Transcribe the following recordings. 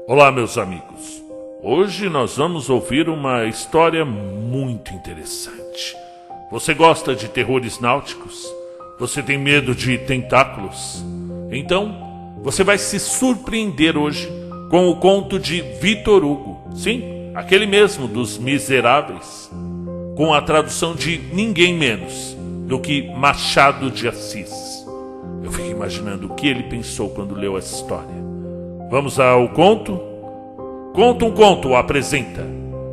Olá, meus amigos. Hoje nós vamos ouvir uma história muito interessante. Você gosta de terrores náuticos? Você tem medo de tentáculos? Então, você vai se surpreender hoje com o conto de Victor Hugo. Sim, aquele mesmo dos Miseráveis, com a tradução de ninguém menos do que Machado de Assis. Eu fico imaginando o que ele pensou quando leu essa história. Vamos ao conto? Conta um Conto apresenta,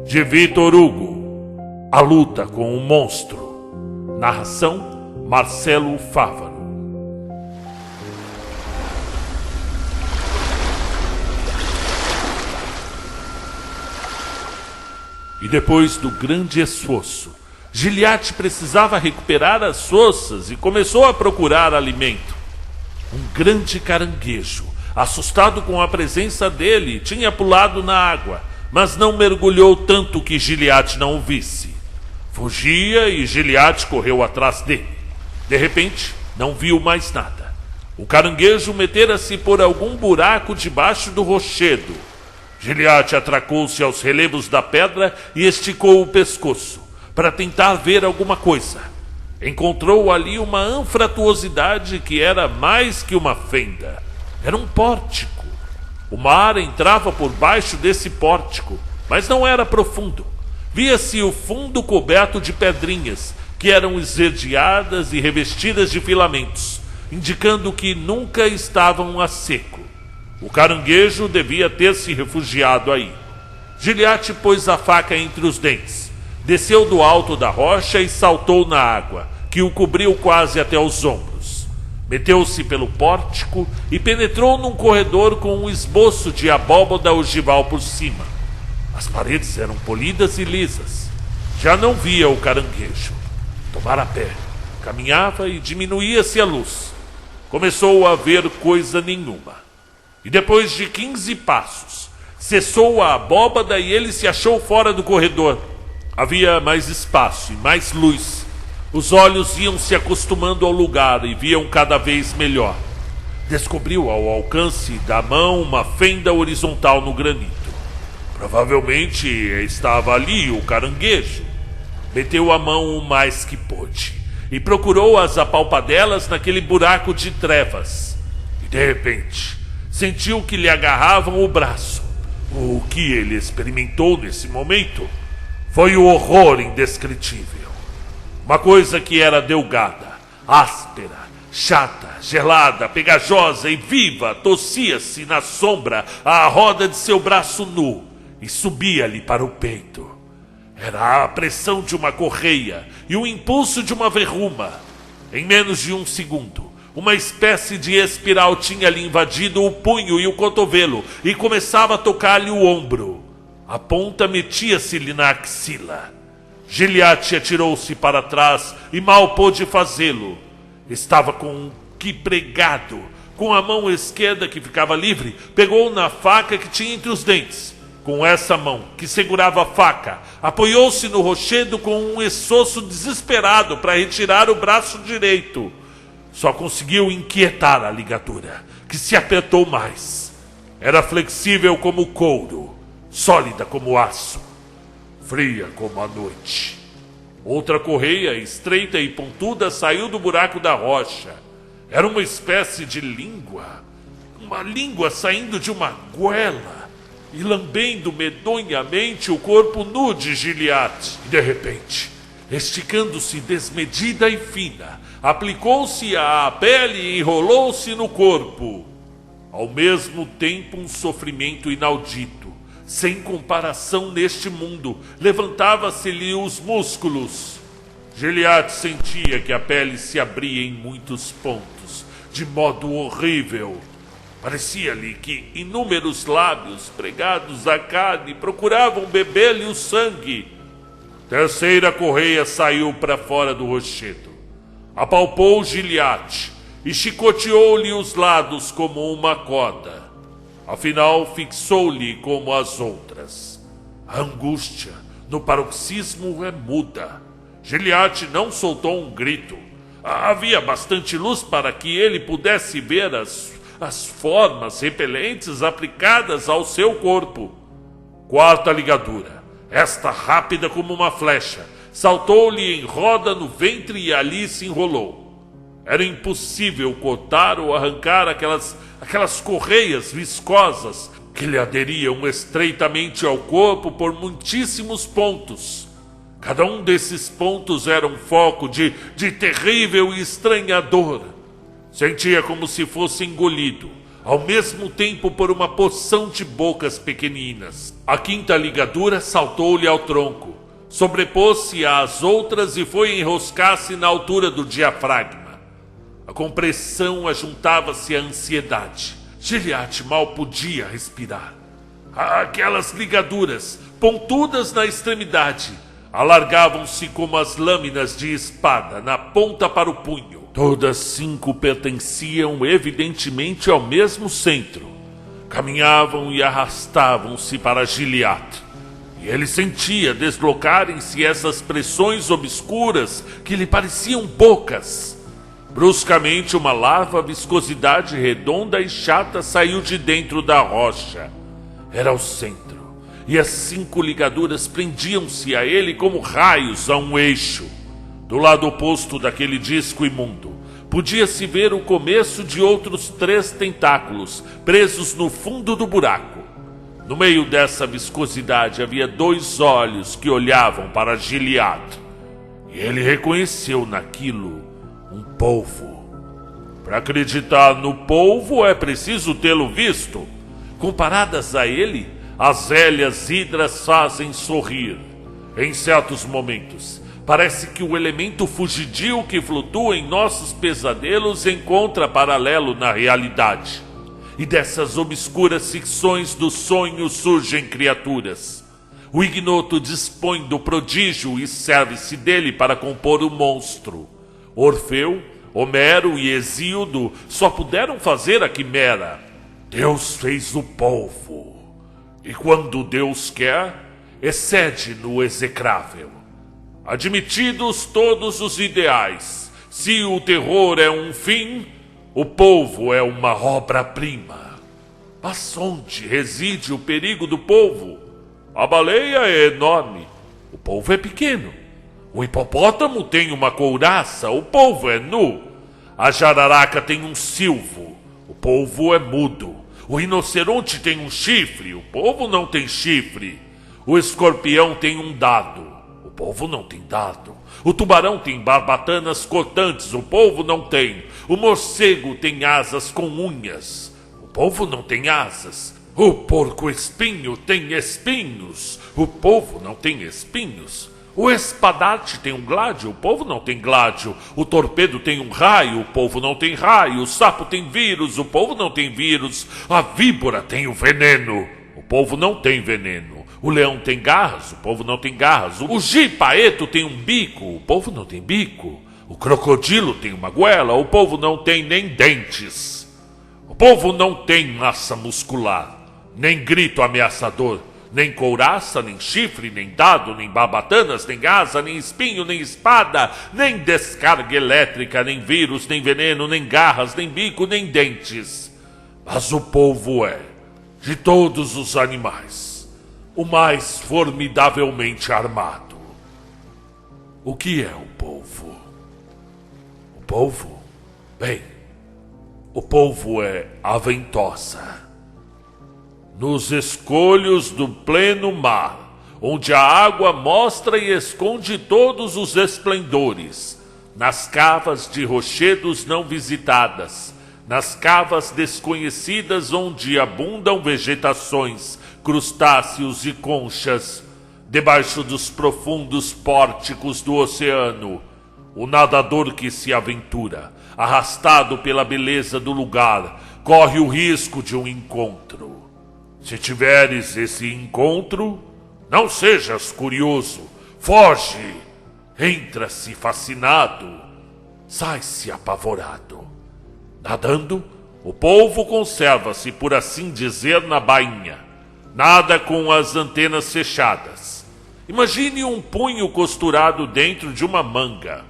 de Victor Hugo, A Luta com o Monstro. Narração, Marcelo Fávaro. E depois do grande esforço, Gilliatt precisava recuperar as forças e começou a procurar alimento. Um grande caranguejo, assustado com a presença dele, tinha pulado na água, mas não mergulhou tanto que Gilliatt não o visse. Fugia e Gilliatt correu atrás dele. De repente, não viu mais nada. O caranguejo metera-se por algum buraco debaixo do rochedo. Gilliatt atracou-se aos relevos da pedra e esticou o pescoço para tentar ver alguma coisa. Encontrou ali uma anfratuosidade que era mais que uma fenda. Era um pórtico. O mar entrava por baixo desse pórtico, mas não era profundo. Via-se o fundo coberto de pedrinhas, que eram esverdeadas e revestidas de filamentos, indicando que nunca estavam a seco. O caranguejo devia ter se refugiado aí. Gilliatt pôs a faca entre os dentes, desceu do alto da rocha e saltou na água, que o cobriu quase até os ombros. Meteu-se pelo pórtico e penetrou num corredor com um esboço de abóbada ogival por cima. As paredes eram polidas e lisas. Já não via o caranguejo. Tomara pé. Caminhava e diminuía-se a luz. Começou a ver coisa nenhuma. E depois de 15 passos, cessou a abóbada e ele se achou fora do corredor. Havia mais espaço e mais luz. Os olhos iam se acostumando ao lugar e viam cada vez melhor. Descobriu ao alcance da mão uma fenda horizontal no granito. Provavelmente estava ali o caranguejo. Meteu a mão o mais que pôde e procurou as apalpadelas naquele buraco de trevas. E de repente, sentiu que lhe agarravam o braço. O que ele experimentou nesse momento foi o horror indescritível. Uma coisa que era delgada, áspera, chata, gelada, pegajosa e viva tossia-se na sombra à roda de seu braço nu e subia-lhe para o peito. Era a pressão de uma correia e o impulso de uma verruma. Em menos de um segundo, uma espécie de espiral tinha-lhe invadido o punho e o cotovelo e começava a tocar-lhe o ombro. A ponta metia-se-lhe na axila. Gilliatt atirou-se para trás e mal pôde fazê-lo. Estava com um que pregado. Com a mão esquerda que ficava livre, pegou na faca que tinha entre os dentes. Com essa mão, que segurava a faca, apoiou-se no rochedo com um esforço desesperado para retirar o braço direito. Só conseguiu inquietar a ligadura, que se apertou mais. Era flexível como couro, sólida como aço, fria como a noite. Outra correia, estreita e pontuda, saiu do buraco da rocha. Era uma espécie de língua. Uma língua saindo de uma goela e lambendo medonhamente o corpo nu de Gilliatt. E de repente, esticando-se desmedida e fina, aplicou-se à pele e enrolou-se no corpo. Ao mesmo tempo, um sofrimento inaudito, sem comparação neste mundo, levantava-se-lhe os músculos. Gilliatt sentia que a pele se abria em muitos pontos, de modo horrível. Parecia-lhe que inúmeros lábios pregados à carne procuravam beber-lhe o sangue. Terceira correia saiu para fora do rochedo. Apalpou Gilliatt e chicoteou-lhe os lados como uma corda. Afinal, fixou-lhe como as outras. A angústia, no paroxismo, é muda. Gilliatt não soltou um grito. Havia bastante luz para que ele pudesse ver as as formas repelentes aplicadas ao seu corpo. Quarta ligadura, esta rápida como uma flecha, saltou-lhe em roda no ventre e ali se enrolou. Era impossível cortar ou arrancar aquelas correias viscosas que lhe aderiam estreitamente ao corpo por muitíssimos pontos. Cada um desses pontos era um foco de terrível e estranha dor. Sentia como se fosse engolido, ao mesmo tempo por uma porção de bocas pequeninas. A quinta ligadura saltou-lhe ao tronco, sobrepôs-se às outras e foi enroscar-se na altura do diafragma. A compressão ajuntava-se à ansiedade. Gilliatt mal podia respirar. Aquelas ligaduras, pontudas na extremidade, alargavam-se como as lâminas de espada na ponta para o punho. Todas 5 pertenciam evidentemente ao mesmo centro. Caminhavam e arrastavam-se para Gilliatt. E ele sentia deslocarem-se essas pressões obscuras que lhe pareciam bocas. Bruscamente, uma larva viscosidade redonda e chata saiu de dentro da rocha. Era o centro, e as 5 ligaduras prendiam-se a ele como raios a um eixo. Do lado oposto daquele disco imundo, podia-se ver o começo de outros 3 tentáculos, presos no fundo do buraco. No meio dessa viscosidade havia 2 olhos que olhavam para Gilliatt, e ele reconheceu naquilo um polvo. Para acreditar no polvo é preciso tê-lo visto. Comparadas a ele, as velhas hidras fazem sorrir. Em certos momentos, parece que o elemento fugidio que flutua em nossos pesadelos encontra paralelo na realidade. E dessas obscuras ficções do sonho surgem criaturas. O ignoto dispõe do prodígio e serve-se dele para compor o monstro. Orfeu, Homero e Hesíodo só puderam fazer a quimera. Deus fez o polvo. E quando Deus quer, excede no execrável. Admitidos todos os ideais, se o terror é um fim, o polvo é uma obra-prima. Mas onde reside o perigo do polvo? A baleia é enorme, o polvo é pequeno. O hipopótamo tem uma couraça, o polvo é nu. A jararaca tem um silvo, o polvo é mudo. O rinoceronte tem um chifre, o polvo não tem chifre. O escorpião tem um dado, o polvo não tem dado. O tubarão tem barbatanas cortantes, o polvo não tem. O morcego tem asas com unhas, o polvo não tem asas. O porco-espinho tem espinhos, o polvo não tem espinhos. O espadarte tem um gládio, o polvo não tem gládio. O torpedo tem um raio, o polvo não tem raio. O sapo tem vírus, o polvo não tem vírus. A víbora tem o veneno, o polvo não tem veneno. O leão tem garras, o polvo não tem garras. O jipaeto tem um bico, o polvo não tem bico. O crocodilo tem uma goela, o polvo não tem nem dentes. O polvo não tem massa muscular, nem grito ameaçador. Nem couraça, nem chifre, nem dado, nem barbatanas, nem asa, nem espinho, nem espada, nem descarga elétrica, nem vírus, nem veneno, nem garras, nem bico, nem dentes. Mas o polvo é, de todos os animais, o mais formidavelmente armado. O que é o polvo? O polvo? Bem, o polvo é a ventosa. Nos escolhos do pleno mar, onde a água mostra e esconde todos os esplendores, nas cavas de rochedos não visitadas, nas cavas desconhecidas onde abundam vegetações, crustáceos e conchas, debaixo dos profundos pórticos do oceano, o nadador que se aventura, arrastado pela beleza do lugar, corre o risco de um encontro. Se tiveres esse encontro, não sejas curioso, foge, entra-se fascinado, sai-se apavorado. Nadando, o polvo conserva-se, por assim dizer, na bainha, nada com as antenas fechadas. Imagine um punho costurado dentro de uma manga.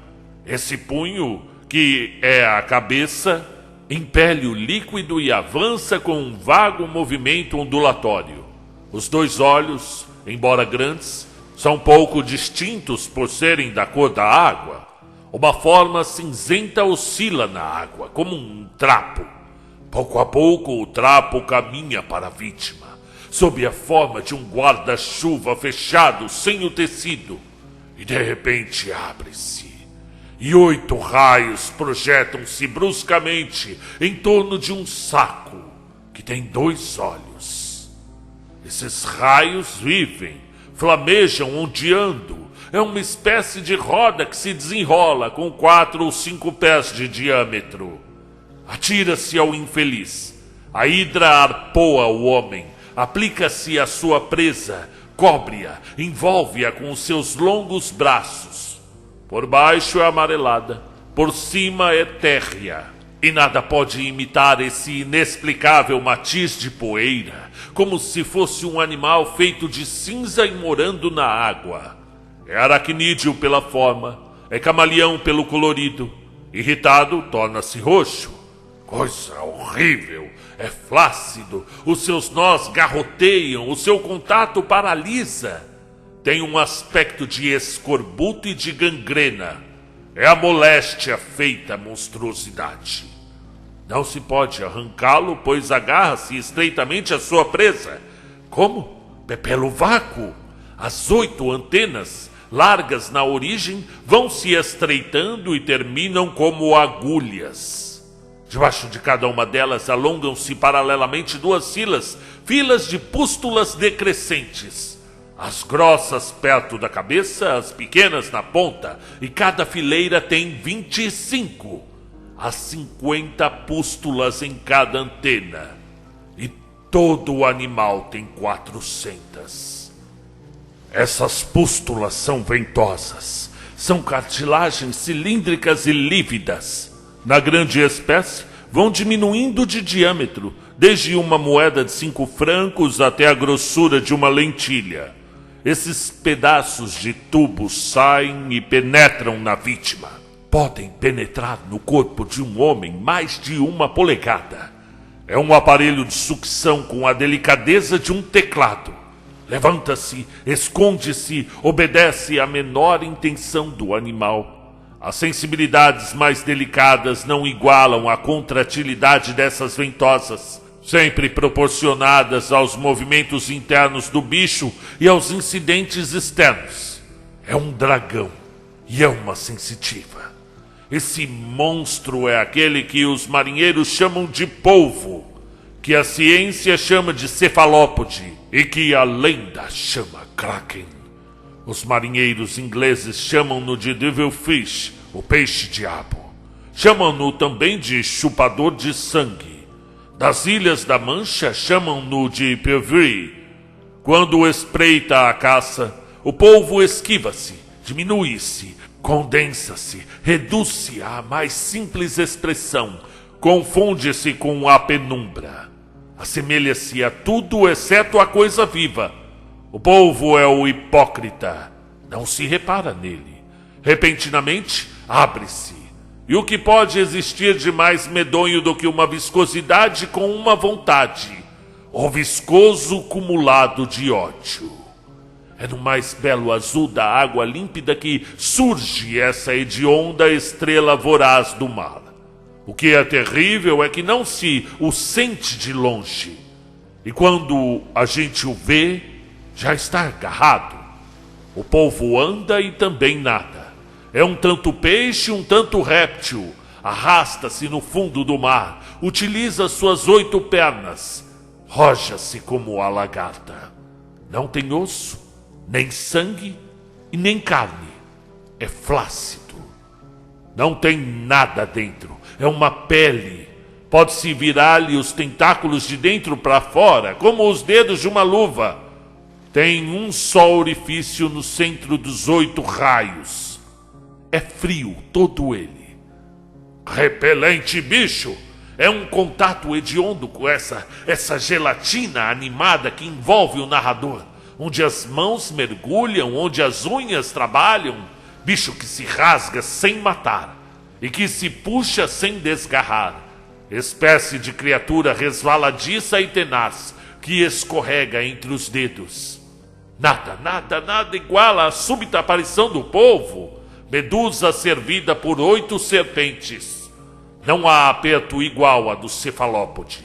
Esse punho, que é a cabeça, impele o líquido e avança com um vago movimento ondulatório. Os dois olhos, embora grandes, são pouco distintos por serem da cor da água. Uma forma cinzenta oscila na água, como um trapo. Pouco a pouco, o trapo caminha para a vítima, sob a forma de um guarda-chuva fechado sem o tecido, e de repente abre-se. E 8 raios projetam-se bruscamente em torno de um saco que tem 2 olhos. Esses raios vivem, flamejam ondeando. É uma espécie de roda que se desenrola com 4 ou 5 pés de diâmetro. Atira-se ao infeliz. A hidra arpoa o homem, aplica-se à sua presa, cobre-a, envolve-a com os seus longos braços. Por baixo é amarelada, por cima é térrea, e nada pode imitar esse inexplicável matiz de poeira, como se fosse um animal feito de cinza e morando na água. É aracnídeo pela forma, é camaleão pelo colorido. Irritado, torna-se roxo. Coisa horrível, é flácido, os seus nós garroteiam, o seu contato paralisa. Tem um aspecto de escorbuto e de gangrena. É a moléstia feita a monstruosidade. Não se pode arrancá-lo, pois agarra-se estreitamente à sua presa. Como? Pelo vácuo. As 8 antenas, largas na origem, vão se estreitando e terminam como agulhas. Debaixo de cada uma delas alongam-se paralelamente 2 filas de pústulas decrescentes. As grossas perto da cabeça, as pequenas na ponta, e cada fileira tem 25 a 50 pústulas em cada antena. E todo o animal tem 400. Essas pústulas são ventosas, são cartilagens cilíndricas e lívidas. Na grande espécie, vão diminuindo de diâmetro, desde uma moeda de 5 francos até a grossura de uma lentilha. Esses pedaços de tubo saem e penetram na vítima. Podem penetrar no corpo de um homem mais de 1 polegada. É um aparelho de sucção com a delicadeza de um teclado. Levanta-se, esconde-se, obedece à menor intenção do animal. As sensibilidades mais delicadas não igualam a contratilidade dessas ventosas, sempre proporcionadas aos movimentos internos do bicho e aos incidentes externos. É um dragão e é uma sensitiva. Esse monstro é aquele que os marinheiros chamam de polvo, que a ciência chama de cefalópode e que a lenda chama kraken. Os marinheiros ingleses chamam-no de devilfish, o peixe-diabo. Chamam-no também de chupador de sangue. Das Ilhas da Mancha chamam-no de pieuvre. Quando espreita a caça, o polvo esquiva-se, diminui-se, condensa-se, reduz-se à mais simples expressão, confunde-se com a penumbra. Assemelha-se a tudo exceto a coisa viva. O polvo é o hipócrita, não se repara nele. Repentinamente, abre-se. E o que pode existir de mais medonho do que uma viscosidade com uma vontade? O viscoso cumulado de ódio. É no mais belo azul da água límpida que surge essa hedionda estrela voraz do mar. O que é terrível é que não se o sente de longe. E quando a gente o vê, já está agarrado. O polvo anda e também nada. É um tanto peixe, um tanto réptil. Arrasta-se no fundo do mar. Utiliza suas 8 pernas. Roja-se como a lagarta. Não tem osso, nem sangue e nem carne. É flácido. Não tem nada dentro. É uma pele. Pode-se virar-lhe os tentáculos de dentro para fora, como os dedos de uma luva. Tem um só orifício no centro dos 8 raios. É frio todo ele. Repelente bicho! É um contato hediondo com essa gelatina animada que envolve o narrador, onde as mãos mergulham, onde as unhas trabalham. Bicho que se rasga sem matar e que se puxa sem desgarrar. espécie de criatura resvaladiça e tenaz que escorrega entre os dedos. Nada iguala à súbita aparição do polvo, medusa servida por 8 serpentes. Não há aperto igual a do cefalópode.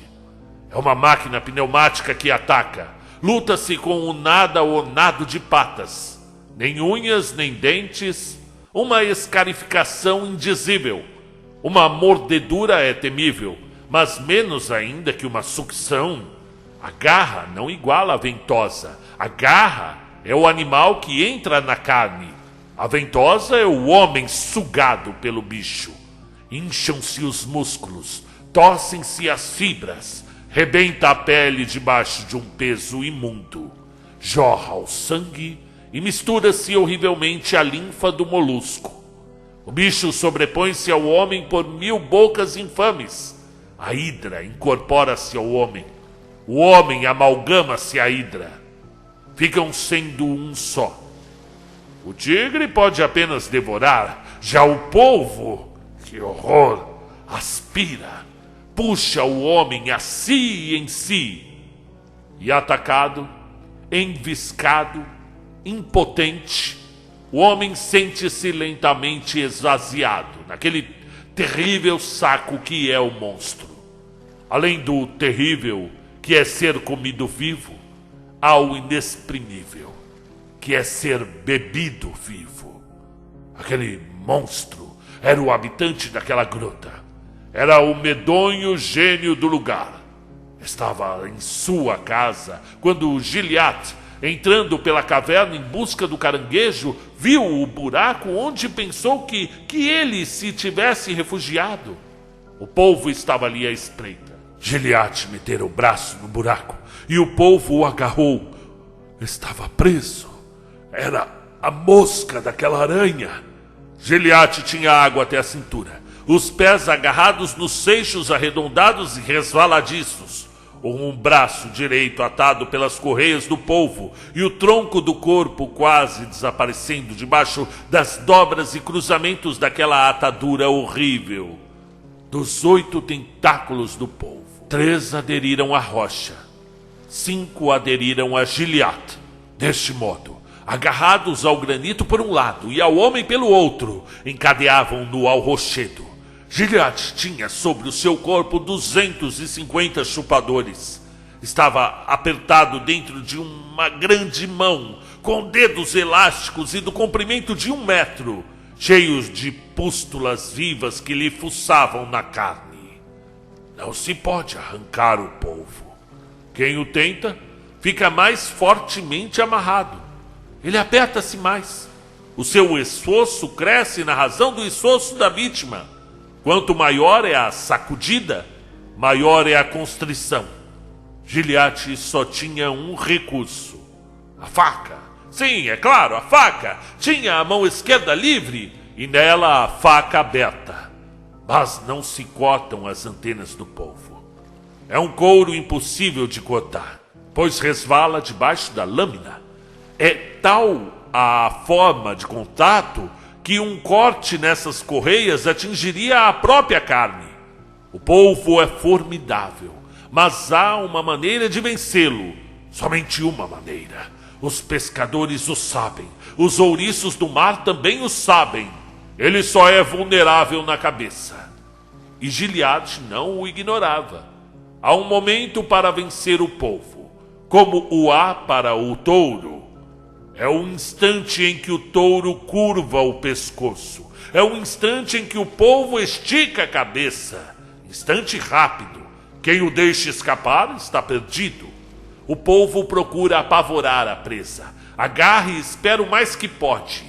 É uma máquina pneumática que ataca. Luta-se com o nada ornado de patas, nem unhas nem dentes, uma escarificação indizível. Uma mordedura é temível, mas menos ainda que uma sucção. A garra não iguala a ventosa. A garra é o animal que entra na carne. A ventosa é o homem sugado pelo bicho. Incham-se os músculos, torcem-se as fibras, rebenta a pele debaixo de um peso imundo. Jorra o sangue e mistura-se horrivelmente a linfa do molusco. O bicho sobrepõe-se ao homem por 1000 bocas infames. A hidra incorpora-se ao homem. O homem amalgama-se à hidra. Ficam sendo um só. O tigre pode apenas devorar, já o polvo, que horror, aspira, puxa o homem a si e em si. E atacado, enviscado, impotente, o homem sente-se lentamente esvaziado naquele terrível saco que é o monstro. Além do terrível, que é ser comido vivo, há o inexprimível, que é ser bebido vivo. Aquele monstro era o habitante daquela gruta. Era o medonho gênio do lugar. Estava em sua casa quando Gilliatt, entrando pela caverna em busca do caranguejo, viu o buraco onde pensou que ele se tivesse refugiado. O polvo estava ali à espreita. Gilliatt metera o braço no buraco e o polvo o agarrou. Estava preso. Era a mosca daquela aranha. Gilliatt tinha água até a cintura, os pés agarrados nos seixos arredondados e resvaladiços, um braço direito atado pelas correias do polvo e o tronco do corpo quase desaparecendo debaixo das dobras e cruzamentos daquela atadura horrível. Dos 8 tentáculos do polvo, 3 aderiram à rocha, 5 aderiram a Gilliatt. Deste modo, agarrados ao granito por um lado e ao homem pelo outro, encadeavam-no ao rochedo. Gilliatt tinha sobre o seu corpo 250 chupadores. Estava apertado dentro de uma grande mão, com dedos elásticos e do comprimento de 1 metro, cheios de pústulas vivas que lhe fuçavam na carne. Não se pode arrancar o polvo. Quem o tenta, fica mais fortemente amarrado. Ele aperta-se mais. O seu esforço cresce na razão do esforço da vítima. Quanto maior é a sacudida, maior é a constrição. Gilliatt só tinha um recurso: a faca. Sim, é claro, a faca. Tinha a mão esquerda livre e nela a faca aberta. Mas não se cortam as antenas do polvo. É um couro impossível de cortar, pois resvala debaixo da lâmina. É tal a forma de contato que um corte nessas correias atingiria a própria carne. O polvo é formidável, mas há uma maneira de vencê-lo. Somente uma maneira. Os pescadores o sabem. Os ouriços do mar também o sabem. Ele só é vulnerável na cabeça. E Gilliatt não o ignorava. Há um momento para vencer o polvo, como o há para o touro. É o instante em que o touro curva o pescoço. É o instante em que o polvo estica a cabeça. Instante rápido. Quem o deixa escapar está perdido. O polvo procura apavorar a presa. Agarra e espera o mais que pode.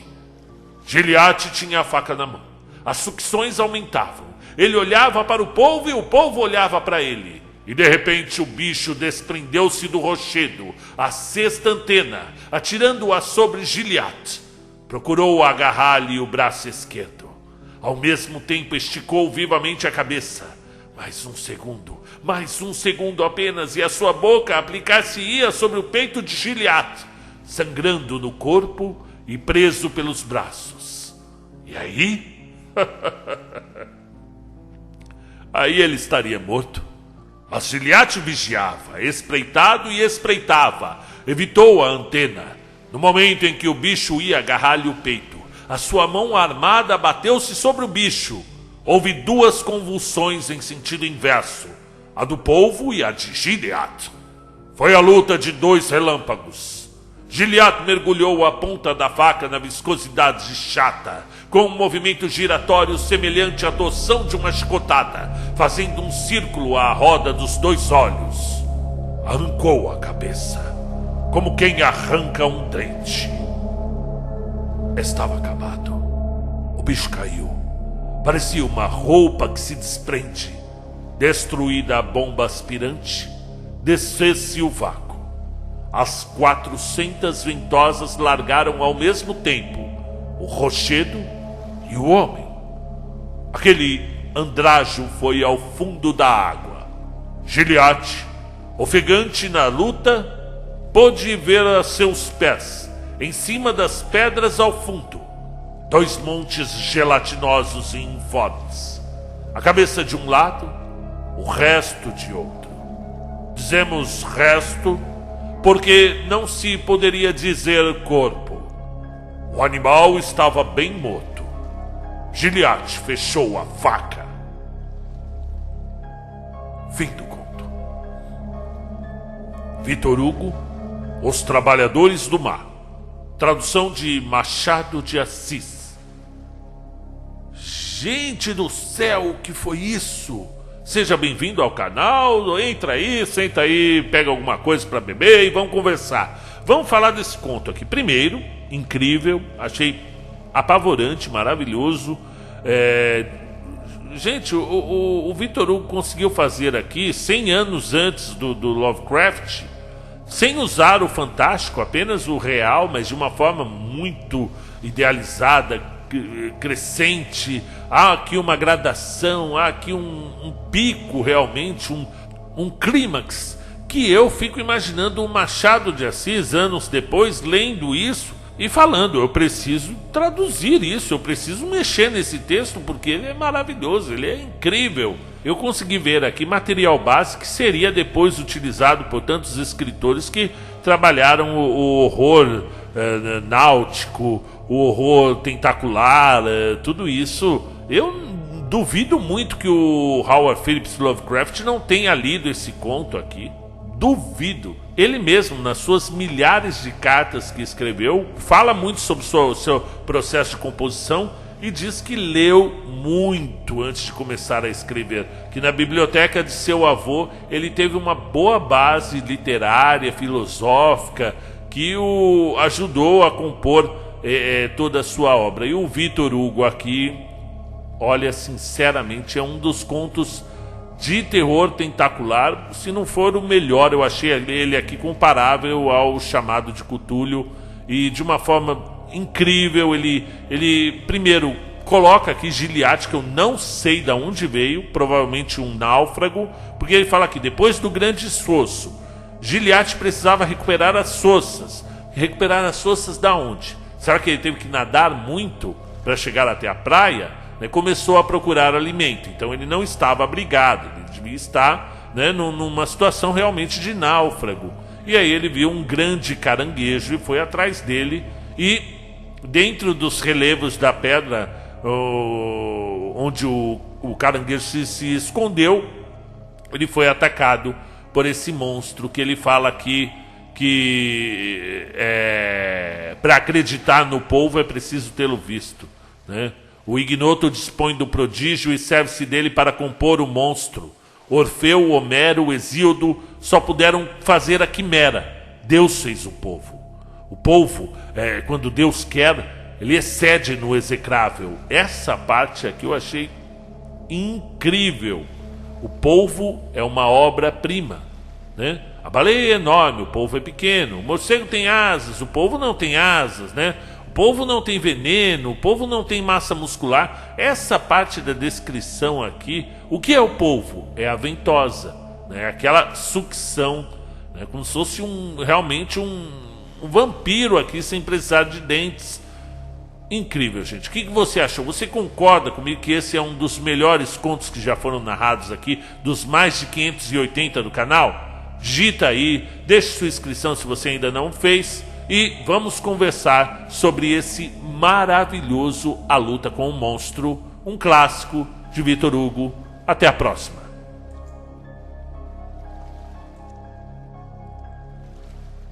Gilliatt tinha a faca na mão. As sucções aumentavam. Ele olhava para o polvo e o polvo olhava para ele. E de repente o bicho desprendeu-se do rochedo, a 6ª antena, atirando-a sobre Gilliatt. Procurou agarrar-lhe o braço esquerdo. Ao mesmo tempo esticou vivamente a cabeça. Mais um segundo apenas, e a sua boca aplicar-se-ia sobre o peito de Gilliatt, sangrando no corpo e preso pelos braços. E aí? aí ele estaria morto. Mas Giliate vigiava, espreitado e espreitava. Evitou a antena. No momento em que o bicho ia agarrar-lhe o peito, a sua mão armada bateu-se sobre o bicho. Houve duas convulsões em sentido inverso, a do polvo e a de Giliate. Foi a luta de dois relâmpagos. Giliate mergulhou a ponta da faca na viscosidade chata, com um movimento giratório semelhante à torção de uma chicotada, fazendo um círculo à roda dos dois olhos. Arrancou a cabeça, como quem arranca um dente. Estava acabado. O bicho caiu. Parecia uma roupa que se desprende. Destruída a bomba aspirante, desfez-se o vácuo. As 400 ventosas largaram ao mesmo tempo o rochedo e o homem. Aquele andrajo foi ao fundo da água. Giliate, ofegante na luta, pôde ver a seus pés, em cima das pedras ao fundo, dois montes gelatinosos e informes. A cabeça de um lado, o resto de outro. Dizemos resto porque não se poderia dizer corpo. O animal estava bem morto. Giliate fechou a faca. Fim do conto. Victor Hugo, Os Trabalhadores do Mar. Tradução de Machado de Assis. Gente do céu, o que foi isso? Seja bem-vindo ao canal, entra aí, senta aí, pega alguma coisa para beber e vamos conversar. Vamos falar desse conto aqui. Primeiro, incrível, achei apavorante, maravilhoso. Gente, o Victor Hugo conseguiu fazer aqui, 100 anos antes do Lovecraft, sem usar o fantástico, apenas o real, mas de uma forma muito idealizada, crescente. Há aqui uma gradação, há aqui um pico realmente, um clímax, que eu fico imaginando o Machado de Assis, anos depois, lendo isso e falando, eu preciso traduzir isso, eu preciso mexer nesse texto, porque ele é maravilhoso, ele é incrível. Eu consegui ver aqui material base que seria depois utilizado por tantos escritores que trabalharam o horror náutico, o horror tentacular, tudo isso. Eu duvido muito que o Howard Phillips Lovecraft não tenha lido esse conto aqui. Duvido. Ele mesmo, nas suas milhares de cartas que escreveu, fala muito sobre o seu processo de composição e diz que leu muito antes de começar a escrever. Que na biblioteca de seu avô ele teve uma boa base literária, filosófica, que o ajudou a compor toda a sua obra. E o Victor Hugo aqui, olha, sinceramente, é um dos contos de terror tentacular, se não for o melhor. Eu achei ele aqui comparável ao Chamado de Cthulhu, e de uma forma incrível. Ele primeiro coloca aqui Giliate, que eu não sei de onde veio, provavelmente um náufrago, porque ele fala aqui, depois do grande esforço, Giliate precisava recuperar as forças. Recuperar as forças da onde? Será que ele teve que nadar muito para chegar até a praia? Começou a procurar alimento, então ele não estava abrigado, ele devia estar numa situação realmente de náufrago. E aí ele viu um grande caranguejo e foi atrás dele, e dentro dos relevos da pedra onde o caranguejo se escondeu, ele foi atacado por esse monstro que ele fala aqui que para acreditar no polvo é preciso tê-lo visto, né? O ignoto dispõe do prodígio e serve-se dele para compor o monstro. Orfeu, Homero, Hesíodo só puderam fazer a quimera. Deus fez o polvo. O polvo, quando Deus quer, ele excede no execrável. Essa parte aqui eu achei incrível. O polvo é uma obra-prima, né? A baleia é enorme, o polvo é pequeno. O morcego tem asas, o polvo não tem asas, né? O polvo não tem veneno, o polvo não tem massa muscular. Essa parte da descrição aqui, o que é o polvo? É a ventosa, né? Aquela sucção, né? Como se fosse realmente um vampiro aqui sem precisar de dentes. Incrível, gente. O que você achou? Você concorda comigo que esse é um dos melhores contos que já foram narrados aqui, dos mais de 580 do canal? Digita aí, deixe sua inscrição se você ainda não fez e vamos conversar sobre esse maravilhoso A Luta com o Monstro, um clássico de Victor Hugo. Até a próxima.